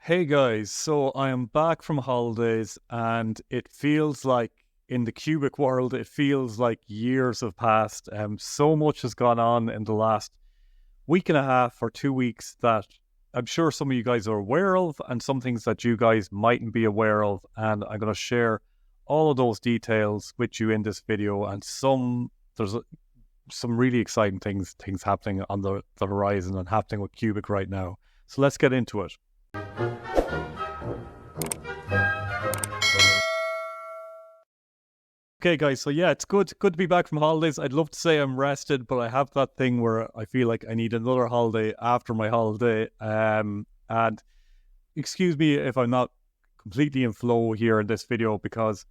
Hey guys, so I am back from holidays and it feels like in the Qubic world, it feels like years have passed. So much has gone on in the last week and a half or 2 weeks that I'm sure some of you guys are aware of and some things that you guys mightn't be aware of. And I'm going to share all of those details with you in this video and there's some really exciting things happening on the horizon and happening with Qubic right now. So let's get into it. Okay, guys, so yeah, it's good to be back from holidays. I'd love to say I'm rested, but I have that thing where I feel like I need another holiday after my holiday. And excuse me if I'm not completely in flow here in this video because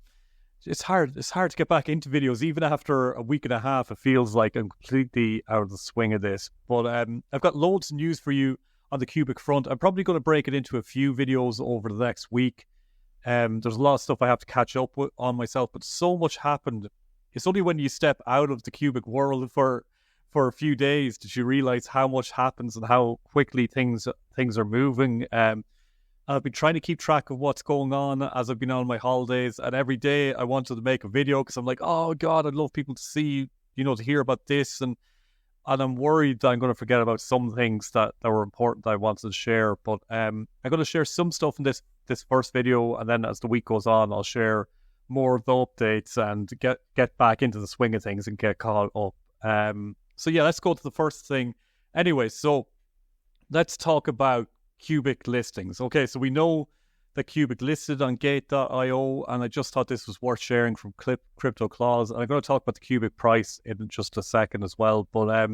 it's hard to get back into videos. Even after a week and a half, it feels like I'm completely out of the swing of this. But I've got loads of news for you on the Qubic front. I'm probably going to break it into a few videos over the next week. There's a lot of stuff I have to catch up with on myself, but so much happened. It's only when you step out of the Qubic world for a few days that you realize how much happens and how quickly things are moving. I've been trying to keep track of what's going on as I've been on my holidays, and every day I wanted to make a video because I'm like, oh God, I'd love people to see, to hear about this, and I'm worried that I'm going to forget about some things that were important that I wanted to share. But I'm going to share some stuff in this first video, and then as the week goes on, I'll share more of the updates and get back into the swing of things and get caught up. So yeah, let's go to the first thing. Anyway, so let's talk about Qubic listings. Okay, so we know that Qubic listed on Gate.io, and I just thought this was worth sharing from Crypto Clause. And I'm going to talk about the Qubic price in just a second as well. But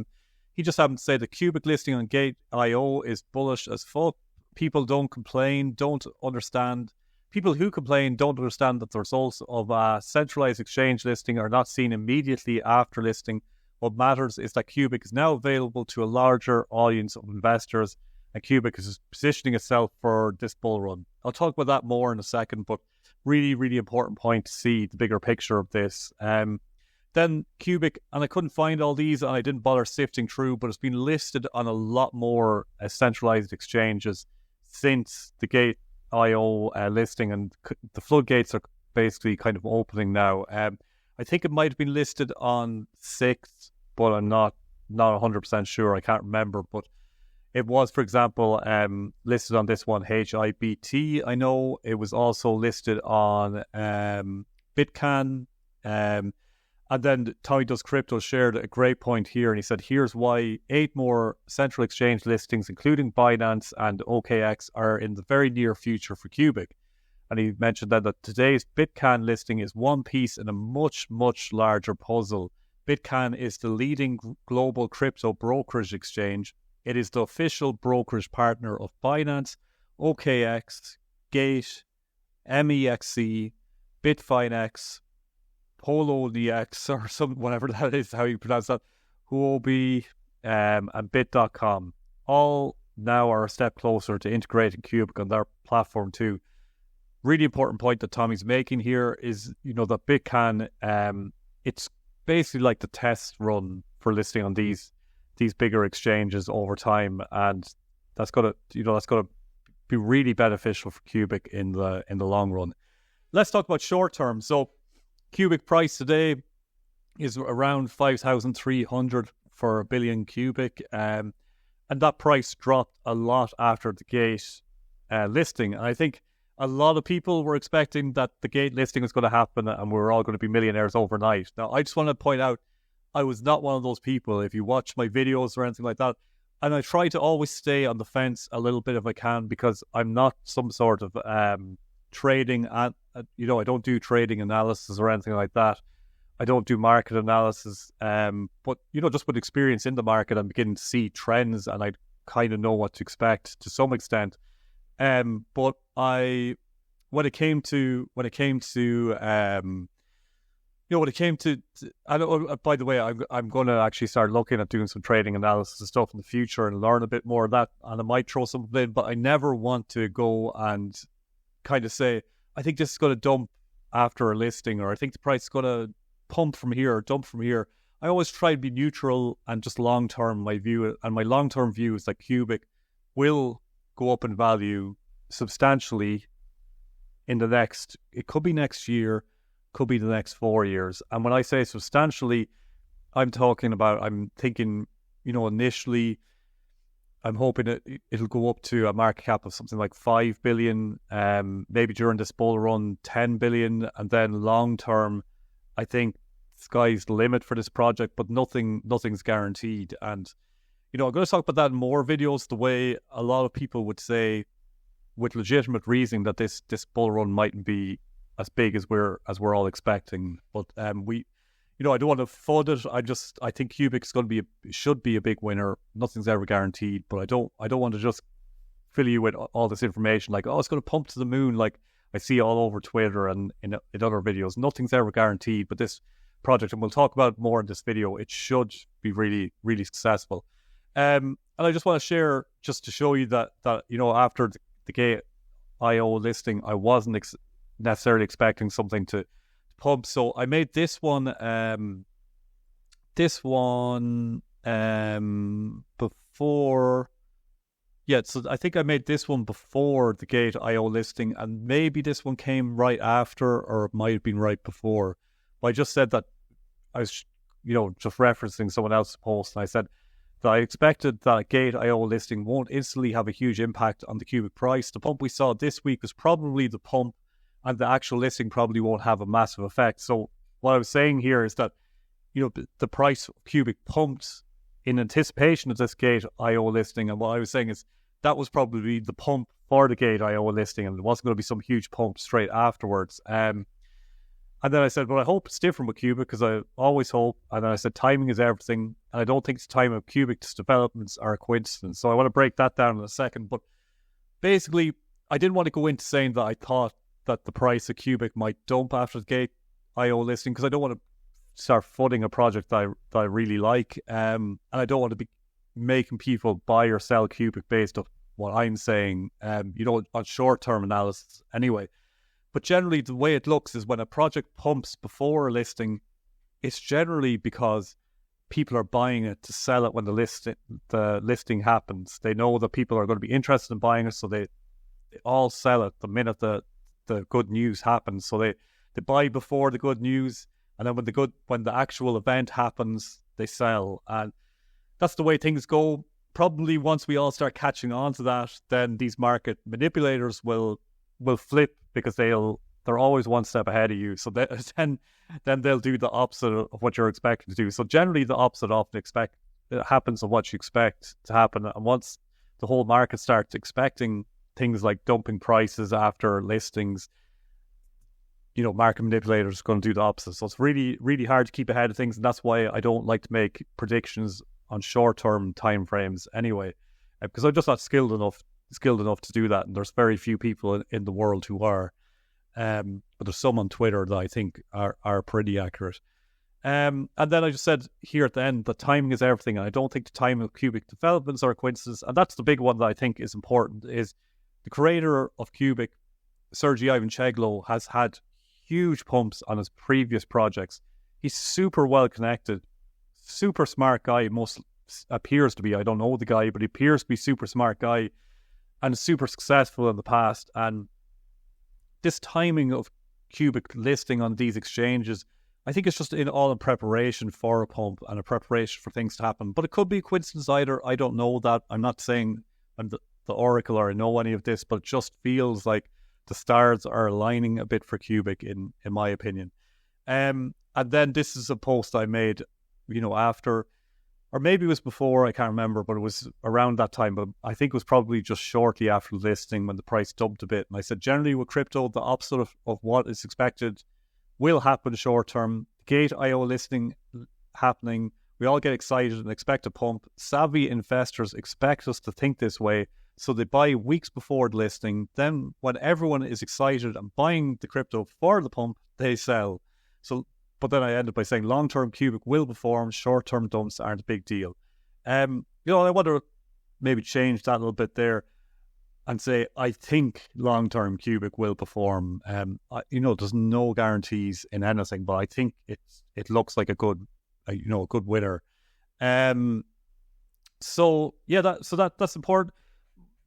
he just happened to say the Qubic listing on Gate.io is bullish as fuck. People who complain don't understand that the results of a centralized exchange listing are not seen immediately after listing. What matters is that Qubic is now available to a larger audience of investors, and Qubic is positioning itself for this bull run. I'll talk about that more in a second, but really, really important point to see the bigger picture of this. Then Qubic, and I couldn't find all these, and I didn't bother sifting through, but it's been listed on a lot more centralized exchanges since the Gate.io listing, and the floodgates are basically kind of opening now. I think it might have been listed on 6, but I'm not 100% sure. I can't remember, but it was, for example, listed on this one, HIBT. I know it was also listed on Bitcan. And then Tommy Does Crypto shared a great point here, and he said, here's why 8 more central exchange listings, including Binance and OKX, are in the very near future for Qubic. And he mentioned that today's Bitcan listing is one piece in a much, much larger puzzle. Bitcan is the leading global crypto brokerage exchange. It is the official brokerage partner of Binance, OKX, Gate, MEXC, Bitfinex, PoloDX, or whatever that is, how you pronounce that, Huobi, and Bit.com. All now are a step closer to integrating Qubic on their platform too. Really important point that Tommy's making here is, that Bitcan, it's basically like the test run for listing on these bigger exchanges over time, and that's gonna be really beneficial for Qubic in the long run. Let's talk about short term. So Qubic price today is around 5,300 for a billion Qubic, and that price dropped a lot after the Gate listing. And I think a lot of people were expecting that the Gate listing was going to happen and we were all going to be millionaires overnight. Now, I just want to point out, I was not one of those people. If you watch my videos or anything like that, and I try to always stay on the fence a little bit if I can, because I'm not some sort of trading, and I don't do trading analysis or anything like that. I don't do market analysis, but just with experience in the market, I'm beginning to see trends, and I kind of know what to expect to some extent. But when it came to, I don't, by the way, I'm going to actually start looking at doing some trading analysis and stuff in the future and learn a bit more of that. And I might throw something in, but I never want to go and kind of say, I think this is going to dump after a listing, or I think the price is going to pump from here or dump from here. I always try to be neutral and just long-term, my view. And my long-term view is that Qubic will go up in value substantially in the next, it could be next year, could be the next 4 years. And when I say substantially, I'm thinking, initially, I'm hoping it'll go up to a market cap of something like 5 billion, maybe during this bull run, 10 billion. And then long term, I think sky's the limit for this project, but nothing's guaranteed. And, I'm going to talk about that in more videos, the way a lot of people would say, with legitimate reasoning, that this bull run mightn't be as big as we're all expecting. But I don't want to FUD it. I think Qubic's should be a big winner. Nothing's ever guaranteed, but I don't want to just fill you with all this information like, it's going to pump to the moon, like I see all over Twitter and in other videos. Nothing's ever guaranteed, but this project, and we'll talk about it more in this video, it should be really, really successful. And I just want to share, just to show you that after the Gate IO listing, I wasn't necessarily expecting something to pump. So I made this one before. Yeah, so I think I made this one before the Gate IO listing, and maybe this one came right after, or it might have been right before. But I just said that I was, just referencing someone else's post, and I said that I expected that Gate IO listing won't instantly have a huge impact on the Qubic price. The pump we saw this week was probably the pump, and the actual listing probably won't have a massive effect. So what I was saying here is that, the price of Qubic pumped in anticipation of this Gate IO listing, and what I was saying is that was probably the pump for the Gate IO listing, and there wasn't going to be some huge pump straight afterwards. And then I said, well, I hope it's different with Qubic, because I always hope. And then I said, timing is everything. And I don't think the time of Qubic's developments are a coincidence. So I want to break that down in a second. But basically, I didn't want to go into saying that I thought that the price of Qubic might dump after the Gate IO listing, because I don't want to start footing a project that I really like. And I don't want to be making people buy or sell Qubic based on what I'm saying, on short-term analysis anyway. But generally, the way it looks is when a project pumps before a listing, it's generally because people are buying it to sell it when the listing happens. They know that people are going to be interested in buying it, so they all sell it the minute the good news happens. So they buy before the good news, and then when the actual event happens, they sell. And that's the way things go. Probably once we all start catching on to that, then these market manipulators will flip, because they're always one step ahead of you. So then they'll do the opposite of what you're expecting to do. So generally, the opposite often happens of what you expect to happen. And once the whole market starts expecting things like dumping prices after listings, market manipulators are going to do the opposite. So it's really, really hard to keep ahead of things, and that's why I don't like to make predictions on short-term time frames anyway, because I'm just not skilled enough to do that, and there's very few people in the world who are. But there's some on Twitter that I think are pretty accurate. And then I just said here at the end that timing is everything, and I don't think the timing of Qubic developments are a coincidence. And that's the big one that I think is important, is the creator of Qubic, Sergey Ivancheglo, has had huge pumps on his previous projects. He's super well connected, super smart guy, appears to be. I don't know the guy, but he appears to be a super smart guy and super successful in the past. And this timing of Qubic listing on these exchanges, I think it's just in preparation for a pump and a preparation for things to happen. But it could be a coincidence either. I don't know that. I'm not saying I'm the oracle or I know any of this, but it just feels like the stars are aligning a bit for Qubic, in my opinion. And then this is a post I made, after, or maybe it was before, I can't remember, but it was around that time. But I think it was probably just shortly after the listing when the price dumped a bit. And I said, generally with crypto, the opposite of what is expected will happen short term. Gate IO listing happening, we all get excited and expect a pump. Savvy investors expect us to think this way, so they buy weeks before the listing. Then when everyone is excited and buying the crypto for the pump, they sell. But then I ended by saying long-term Qubic will perform, short-term dumps aren't a big deal. I want to maybe change that a little bit there and say I think long-term Qubic will perform. There's no guarantees in anything, but I think it looks like a good winner. That's important.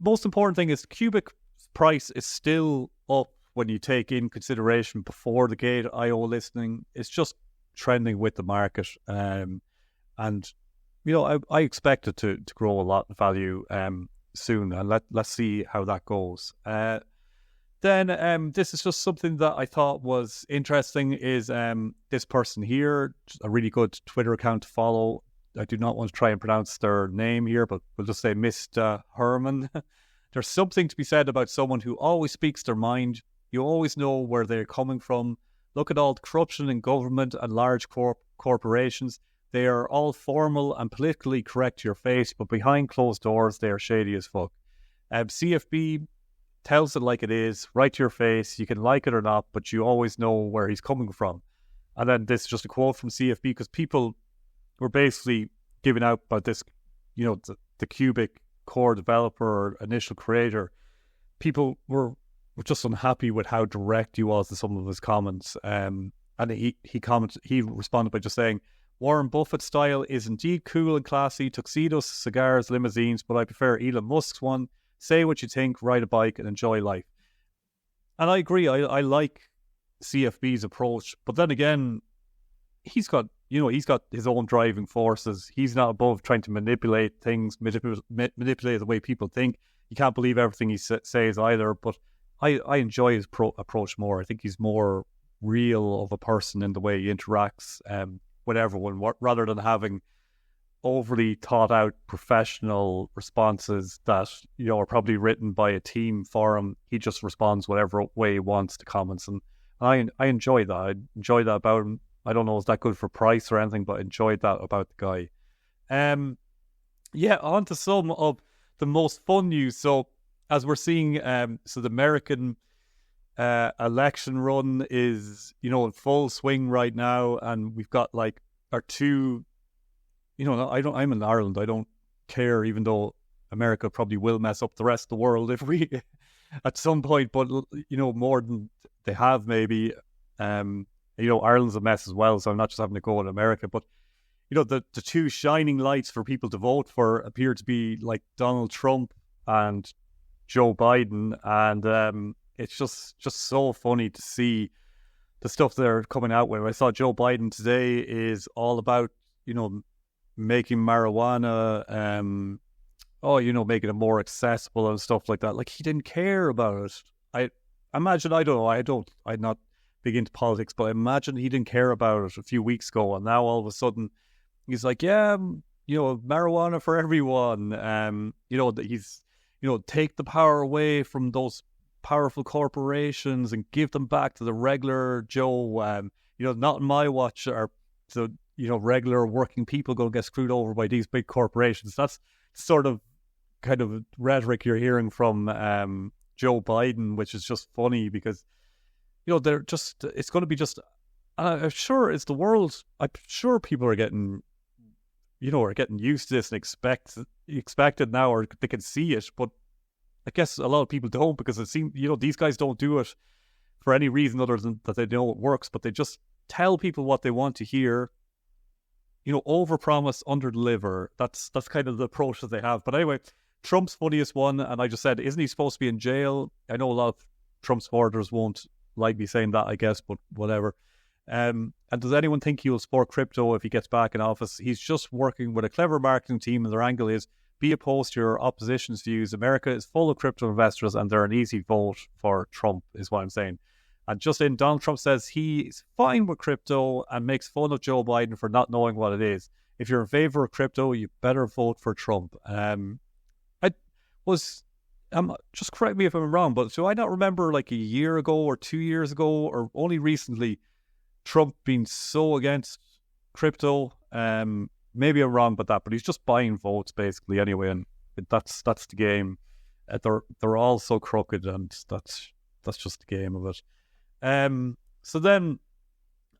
Most important thing is Qubic price is still up when you take in consideration before the Gate IO listing. It's just trending with the market. And, I expect it to grow a lot in value soon. And let's see how that goes. Then this is just something that I thought was interesting is this person here, a really good Twitter account to follow. I do not want to try and pronounce their name here, but we'll just say Mr. Herman. There's something to be said about someone who always speaks their mind. You always know where they're coming from. Look at all the corruption in government and large corporations. They are all formal and politically correct to your face, but behind closed doors, they are shady as fuck. CFB tells it like it is, right to your face. You can like it or not, but you always know where he's coming from. And then this is just a quote from CFB, because people were basically giving out about this, the Qubic core developer or initial creator. People were just unhappy with how direct he was in some of his comments. And he responded by just saying, Warren Buffett style is indeed cool and classy, tuxedos, cigars, limousines, but I prefer Elon Musk's one. Say what you think, ride a bike and enjoy life. And I agree, I like CFB's approach, but then again, he's got his own driving forces. He's not above trying to manipulate things, manipulate the way people think. You can't believe everything he says either, but I enjoy his approach more. I think he's more real of a person in the way he interacts with everyone, rather than having overly thought out professional responses that are probably written by a team for him. He just responds whatever way he wants to comments, and I enjoy that. I enjoy that about him. I don't know is that good for price or anything, but I enjoyed that about the guy. On to some of the most fun news. So as we're seeing, so the American election run is in full swing right now, and we've got like our two. I'm in Ireland. I don't care, even though America probably will mess up the rest of the world if we at some point. But more than they have, maybe. Ireland's a mess as well. So I'm not just having to go in America, but the two shining lights for people to vote for appear to be like Donald Trump and Joe Biden, and it's just so funny to see the stuff they're coming out with. I saw Joe Biden today is all about making marijuana, making it more accessible and stuff like that. Like, he didn't care about it. I imagine, I don't know, I'm not big into politics, but I imagine he didn't care about it a few weeks ago, and now all of a sudden he's like, marijuana for everyone. He's, take the power away from those powerful corporations and give them back to the regular Joe. Not in my watch are the regular working people going to get screwed over by these big corporations. That's sort of kind of rhetoric you're hearing from Joe Biden, which is just funny because, they're just, it's going to be just, I'm sure it's the world. I'm sure people are getting, are getting used to this and expect it now, or they can see it. But I guess a lot of people don't, because it seems, these guys don't do it for any reason other than that they know it works, but they just tell people what they want to hear. Overpromise, underdeliver. That's kind of the approach that they have. But anyway, Trump's funniest one, and I just said, isn't he supposed to be in jail? I know a lot of Trump supporters won't like me saying that, I guess, but whatever. And does anyone think he will support crypto if he gets back in office? He's just working with a clever marketing team, and their angle is be opposed to your opposition's views. America is full of crypto investors, and they're an easy vote for Trump, is what I'm saying. And just in, Donald Trump says he's fine with crypto and makes fun of Joe Biden for not knowing what it is. If you're in favor of crypto, you better vote for Trump. Just correct me if I'm wrong, but do I not remember like a year ago or 2 years ago or only recently Trump being so against crypto? Maybe I'm wrong about that, but he's just buying votes basically anyway, and that's the game. They're all so crooked, and that's just the game of it. So then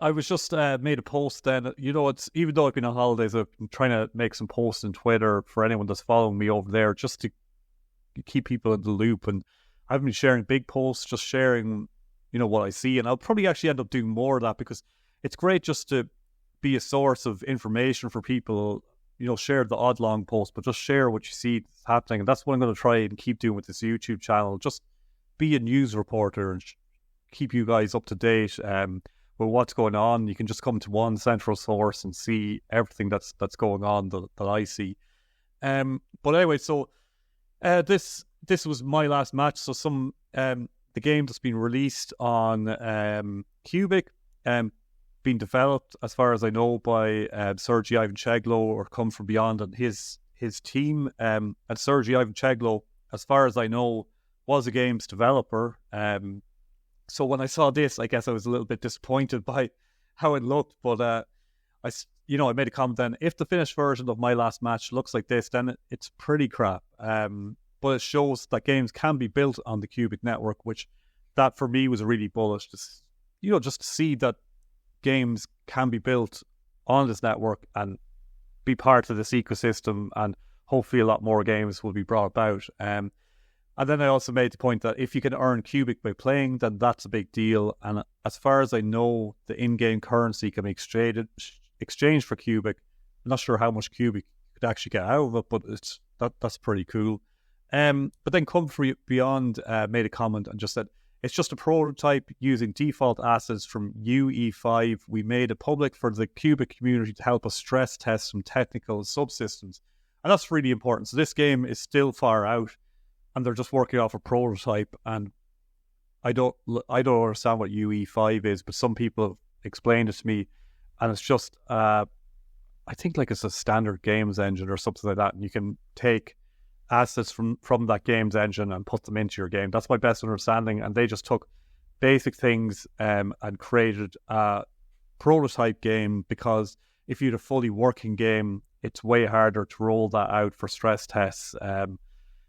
I was just made a post then. It's, even though I've been on holidays, I've been trying to make some posts on Twitter for anyone that's following me over there, just to keep people in the loop. And I've been sharing big posts, just sharing, what I see. And I'll probably actually end up doing more of that, because it's great just to be a source of information for people. Share the odd long post, but just share what you see happening. And that's what I'm going to try and keep doing with this YouTube channel. Just be a news reporter and keep you guys up to date with what's going on. You can just come to one central source and see everything that's going on that I see. But anyway, so this was my last match. So some the game that's been released on Qubic, being developed, as far as I know, by Sergei Ivancheglo or Come From Beyond and his team. And Sergei Ivancheglo, as far as I know, was a games developer. So when I saw this, I guess I was a little bit disappointed by how it looked. But I made a comment then, if the finished version of my last match looks like this, then it's pretty crap. But it shows that games can be built on the Qubic network, which that for me was really bullish. Just to see that games can be built on this network and be part of this ecosystem, and hopefully a lot more games will be brought about. And then I also made the point that if you can earn Qubic by playing, then that's a big deal. And as far as I know, the in-game currency can be exchanged for Qubic. I'm not sure how much Qubic could actually get out of it, but that's pretty cool. But then Come From Beyond made a comment and just said, it's just a prototype using default assets from UE5. We made it public for the Qubic community to help us stress test some technical subsystems. And that's really important. So this game is still far out, and they're just working off a prototype. And I don't understand what UE5 is, but some people have explained it to me, and it's just I think like it's a standard games engine or something like that, and you can take assets from that games engine and put them into your game. That's my best understanding. And they just took basic things and created a prototype game, because if you had a fully working game, it's way harder to roll that out for stress tests.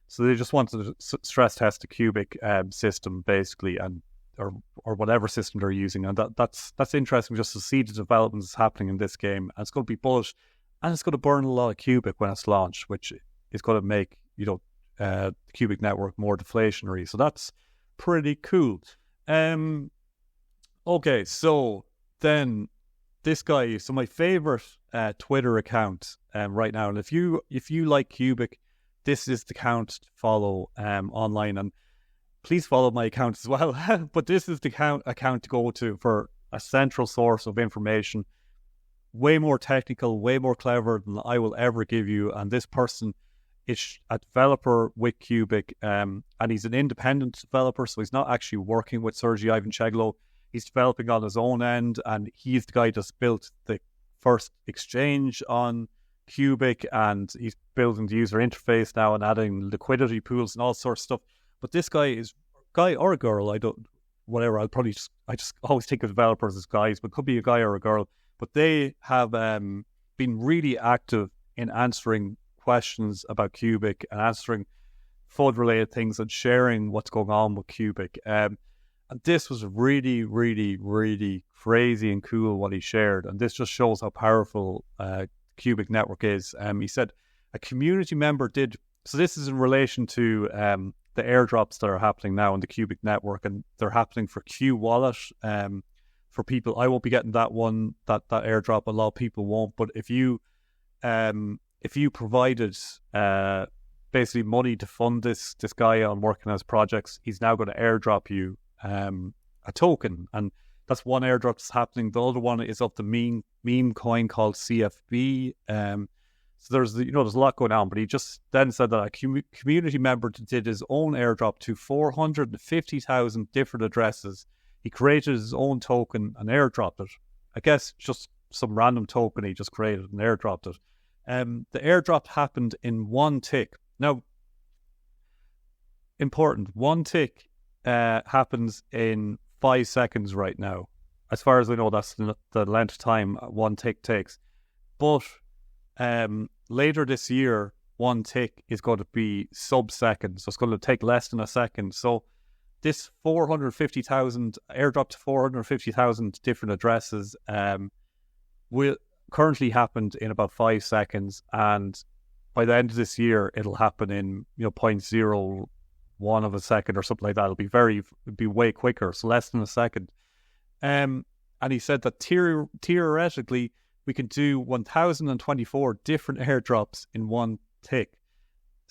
So they just wanted to stress test the Qubic system basically, and or whatever system they're using. And that's interesting just to see the developments happening in this game. And it's going to be bullish, and it's going to burn a lot of Qubic when it's launched, which is going to make the Qubic network more deflationary. So that's pretty cool. Okay, so then this guy, so my favorite Twitter account right now, and if you like Qubic, this is the account to follow online, and please follow my account as well. But this is the account to go to for a central source of information, way more technical, way more clever than I will ever give you. And this person is a developer with Qubic, and he's an independent developer, so he's not actually working with Sergei Ivancheglo. He's developing on his own end, and he's the guy that's built the first exchange on Qubic, and he's building the user interface now and adding liquidity pools and all sorts of stuff. But this guy or a girl, I just always think of developers as guys, but could be a guy or a girl. But they have been really active in answering questions about Qubic and answering FUD related things and sharing what's going on with Qubic. And this was really, really, really crazy and cool what he shared. And this just shows how powerful Qubic network is. He said a community member did, so this is in relation to the airdrops that are happening now on the Qubic network, and they're happening for Q Wallet. For people, I won't be getting that one, that airdrop. A lot of people won't. But if you provided basically money to fund this guy on working on his projects, he's now going to airdrop you a token, and that's one airdrop that's happening. The other one is of the meme coin called CFB. So there's a lot going on. But he just then said that a community member did his own airdrop to 450,000 different addresses. He created his own token and airdropped it. I guess just some random token he just created and airdropped it. The airdrop happened in one tick. Now, important, one tick happens in 5 seconds right now. As far as I know, that's the length of time one tick takes. But later this year, one tick is going to be sub-second. So it's going to take less than a second. So this 450,000 airdrop to 450,000 different addresses will currently happened in about 5 seconds, and by the end of this year it'll happen in 0.01 of a second or something like that. It'll be way quicker, so less than a second. And he said that theoretically we can do 1,024 different airdrops in one tick.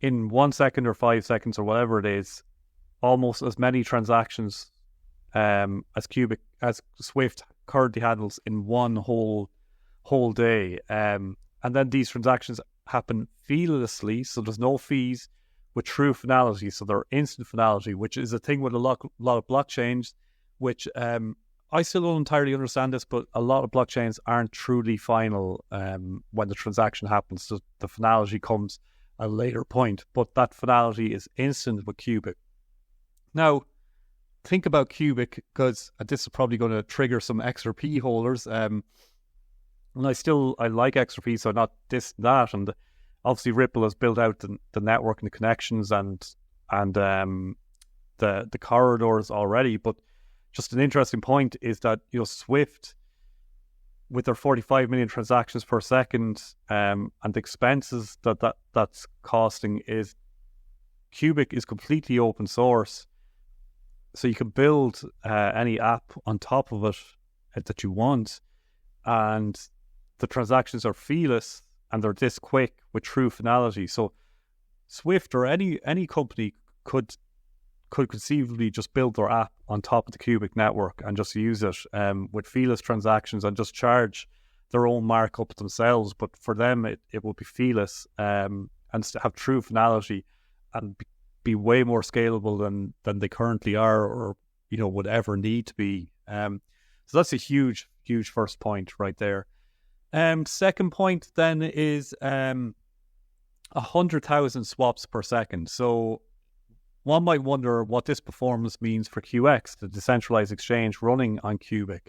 in 1 second or 5 seconds or whatever it is, almost as many transactions as Swift currently handles in one whole day. And then these transactions happen feelessly, so there's no fees, with true finality, so they're instant finality, which is a thing with a lot of blockchains, which I still don't entirely understand this, but a lot of blockchains aren't truly final when the transaction happens. So the finality comes at a later point, but that finality is instant with Qubic. Now, think about Qubic, because this is probably going to trigger some XRP holders. And I like XRP, so not this, that, and obviously Ripple has built out the network and the connections and the corridors already. But just an interesting point is that, you know, Swift, with their 45 million transactions per second, and the expenses that's costing, is Qubic is completely open source. So you can build any app on top of it that you want, and the transactions are feeless and they're this quick with true finality. So Swift or any company could conceivably just build their app on top of the Qubic network and just use it with feeless transactions and just charge their own markup themselves. But for them, it will be feeless and have true finality and be way more scalable than they currently are, or, you know, would ever need to be. So that's a huge first point right there. Second point then is 100,000 swaps per second. So one might wonder what this performance means for QX, the decentralized exchange running on Qubic.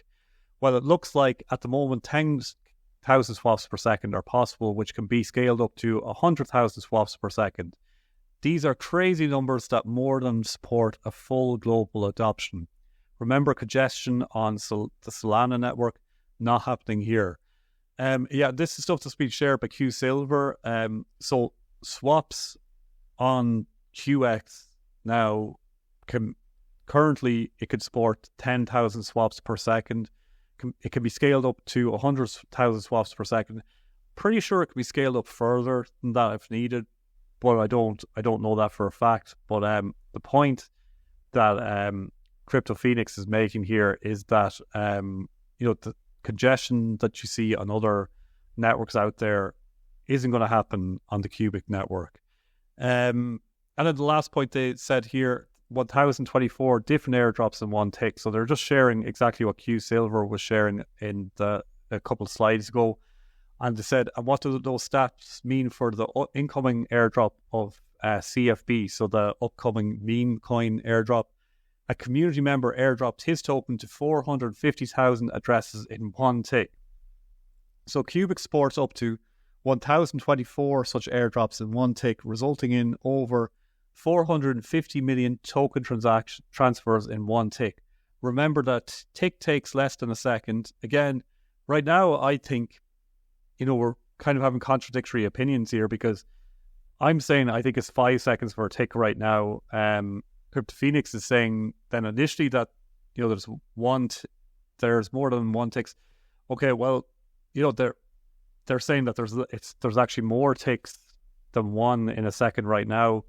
Well, it looks like at the moment 10,000 swaps per second are possible, which can be scaled up to 100,000 swaps per second. These are crazy numbers that more than support a full global adoption. Remember congestion on the Solana network, not happening here. This is stuff that's been shared by Q Silver. So swaps on QX now currently it could support 10,000 swaps per second. It can be scaled up to 100,000 swaps per second. Pretty sure it can be scaled up further than that if needed, but I don't know that for a fact. But the point that Crypto Phoenix is making here is that the congestion that you see on other networks out there isn't going to happen on the Qubic network. And then the last point they said here, 1,024 different airdrops in one tick. So they're just sharing exactly what Q Silver was sharing in a couple of slides ago. And they said, and what do those stats mean for the incoming airdrop of CFB, so the upcoming meme coin airdrop? A community member airdropped his token to 450,000 addresses in one tick. So Qubic supports up to 1,024 such airdrops in one tick, resulting in over 450 million token transfers in one tick. Remember that tick takes less than a second. Again, right now, I think, we're kind of having contradictory opinions here, because I'm saying I think it's 5 seconds for a tick right now. Crypto Phoenix is saying then initially that, there's more than one ticks. Okay, well, they're saying that there's actually more ticks than one in a second right now.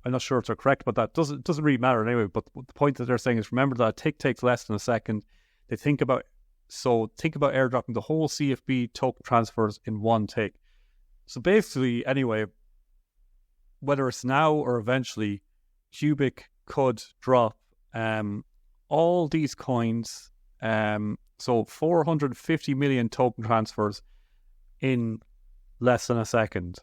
I'm not sure if they're correct, but that doesn't really matter anyway. But the point that they're saying is, remember that a tick takes less than a second. Think about airdropping the whole CFB token transfers in one tick. So basically, anyway, whether it's now or eventually, Qubic could drop all these coins, so 450 million token transfers in less than a second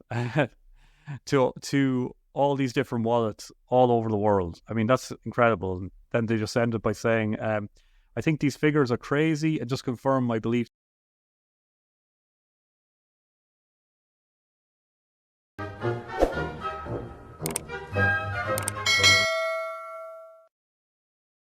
to all these different wallets all over the world. I mean, that's incredible. And then they just ended by saying, I think these figures are crazy and just confirm my belief